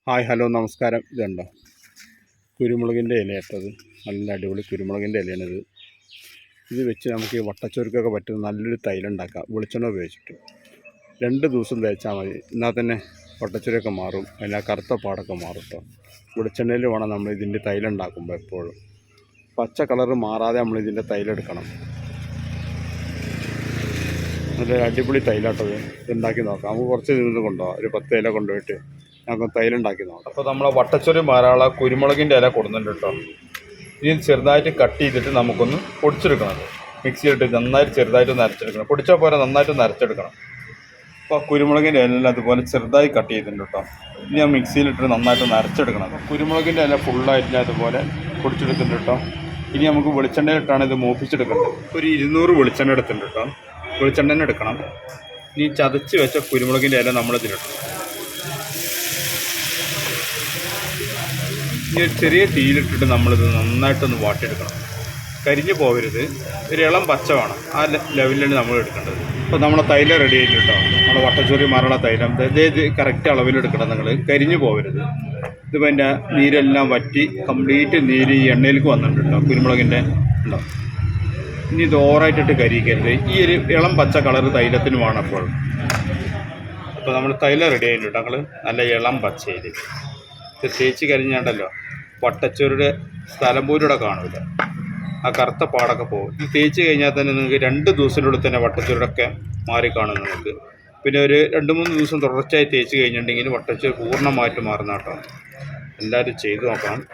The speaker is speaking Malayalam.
ഹായ് ഹലോ നമസ്കാരം. ഇതുണ്ടോ കുരുമുളകിൻ്റെ ഇലയിട്ടത്? നല്ല അടിപൊളി കുരുമുളകിൻ്റെ ഇലയാണിത്. ഇത് വെച്ച് നമുക്ക് ഈ വട്ടച്ചൊരുക്കൊക്കെ പറ്റുന്ന നല്ലൊരു തൈലുണ്ടാക്കാം വെളിച്ചെണ്ണ ഉപയോഗിച്ചിട്ട്. 2 ദിവസം തേച്ചാൽ മതി, എന്നാൽ തന്നെ വട്ടച്ചൊരുക്കൊക്കെ മാറും, അതിൻ്റെ കറുത്ത പാടൊക്കെ മാറും കേട്ടോ. വെളിച്ചെണ്ണയിൽ വേണം നമ്മൾ ഇതിൻ്റെ തൈലുണ്ടാക്കുമ്പോൾ എപ്പോഴും. പച്ച കളറ് മാറാതെ നമ്മൾ ഇതിൻ്റെ തൈലെടുക്കണം. നല്ല അടിപൊളി തൈലാട്ടത്. ഇതുണ്ടാക്കി നോക്കാം. നമുക്ക് കുറച്ച് നിന്ന് കൊണ്ടുപോകാം. ഒരു 10 ഇല കൊണ്ടുപോയിട്ട് നമുക്ക് തൈലുണ്ടാക്കി നോക്കാം. അപ്പോൾ നമ്മളെ വട്ടച്ചൊരു മാറാനുള്ള കുരുമുളകിൻ്റെ ഇല കൊടുക്കുന്നുണ്ട് കേട്ടോ. ഇനി ചെറുതായിട്ട് കട്ട് ചെയ്തിട്ട് നമുക്കൊന്ന് പൊടിച്ചെടുക്കണം. മിക്സിയിലിട്ട് നന്നായിട്ട് ചെറുതായിട്ട് നരച്ചെടുക്കണം. പൊടിച്ചാൽ പോലെ നന്നായിട്ട് നരച്ചെടുക്കണം. അപ്പോൾ കുരുമുളകിൻ്റെ ഇല അതുപോലെ ചെറുതായി കട്ട് ചെയ്തിട്ടുണ്ട് കേട്ടോ. ഇനി ആ മിക്സിയിലിട്ട് നന്നായിട്ട് നരച്ചെടുക്കണം. കുരുമുളകിൻ്റെ ഇല ഫുള്ളായിട്ട് അതുപോലെ പൊടിച്ചെടുക്കുന്നുണ്ട് കേട്ടോ. ഇനി നമുക്ക് വെളിച്ചെണ്ണയിലിട്ടാണ് ഇത് മൂപ്പിച്ചെടുക്കേണ്ടത്. ഒരു 200 വെളിച്ചെണ്ണ എടുത്തിട്ടുണ്ട് കേട്ടോ. വെളിച്ചെണ്ണ എടുക്കണം. ഇനി ചതച്ച് വെച്ച കുരുമുളകിൻ്റെ ഇല നമ്മളിതിലിട്ടു. ഇനി ചെറിയ തീയിലിട്ടിട്ട് നമ്മളിത് നന്നായിട്ടൊന്ന് വാട്ടിയെടുക്കണം. കരിഞ്ഞു പോകരുത്. ഒരു ഇളം പച്ച വേണം. ആ ലെവലിലാണ് നമ്മൾ എടുക്കേണ്ടത്. അപ്പോൾ നമ്മളെ തൈല റെഡി ആയിട്ട് കേട്ടോ. നമ്മുടെ വട്ടച്ചൊറി മാറുള്ള തൈലം ഇത് കറക്റ്റ് അളവിലെടുക്കണം. നിങ്ങൾ കരിഞ്ഞു പോകരുത്. ഇതിപ്പോൾ അതിൻ്റെ നീരെല്ലാം വറ്റി കംപ്ലീറ്റ് നീര് ഈ എണ്ണയിലേക്ക് വന്നിട്ടുണ്ട് കേട്ടോ. കുരുമുളകിൻ്റെ ഉണ്ടോ. ഇനി ഇത് ഓവറായിട്ടിട്ട് കരിക്കരുത്. ഈ ഒരു ഇളം പച്ച കളറ് തൈലത്തിന് വേണം അപ്പോൾ. അപ്പോൾ നമ്മൾ തൈല റെഡി ആയിട്ട് കേട്ടോ. ഞങ്ങൾ നല്ല ഇളം പച്ചയിൽ ഇത് തേച്ച് കരിഞ്ഞാണ്ടല്ലോ വട്ടച്ചോരുടെ സ്ഥലം പോലും ഇവിടെ കാണില്ല. ആ കറുത്ത പാടൊക്കെ പോകും. ഇത് തേച്ച് കഴിഞ്ഞാൽ തന്നെ നിങ്ങൾക്ക് 2 ദിവസത്തിനുള്ളിൽ തന്നെ വട്ടച്ചോരൊക്കെ മാറിക്കാണും നിങ്ങൾക്ക്. പിന്നെ ഒരു 2-3 ദിവസം തുടർച്ചയായി തേച്ച് കഴിഞ്ഞിട്ടുണ്ടെങ്കിൽ വട്ടച്ചോര് പൂർണ്ണമായിട്ട് മാറുന്ന കേട്ടോ. എല്ലാവരും ചെയ്ത് നോക്കണം.